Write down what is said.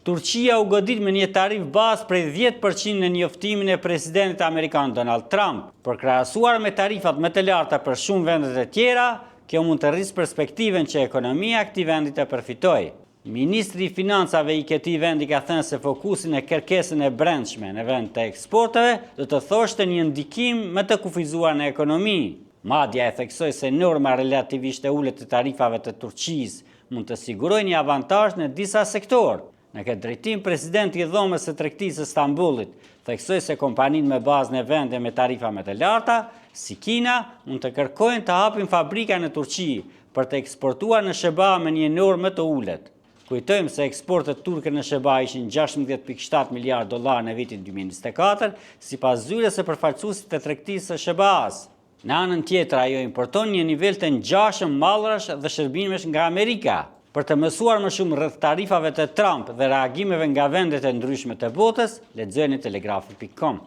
Turqia u godit me një tarif bazë prej 10% në njoftimin e presidentit amerikan Donald Trump. Për krahasuar me tarifat më të larta për shumë vendet e tjera, kjo mund të rrisë perspektiven që ekonomia e këtij vendi të përfitojë. Ministri i Financave i këtij vendi ka thënë se fokusin e kërkesën e brendshme në vend të eksporteve do të thoshte një ndikim më të kufizuar në ekonomi. Madja e theksoi se norma relativisht e ulët të tarifave të Turqisë mund të sigurojë një avantazh në disa sektorë. Në këtë drejtim, presidenti i Dhomës së Tregtisë së Stambollit theksoi se kompanitë me bazë në vende me tarifa më të larta, si Kina, mund të kërkojnë të hapin fabrika në Turqi për të eksportuar në SBA me një normë më të ulët. Kujtojmë se eksportet turke në SBA ishin $16.7 miliard në vitin 2024, sipas zyres së përfaqësuesit të tregtisë së SBA-s. Në anën tjetër, ajo importon një nivel të ngjashëm mallrash dhe shërbimesh nga Amerika. Për të mësuar më shumë rreth tarifave të Trump dhe reagimeve nga vendet e ndryshme të botës, lexojeni telegrafi.com.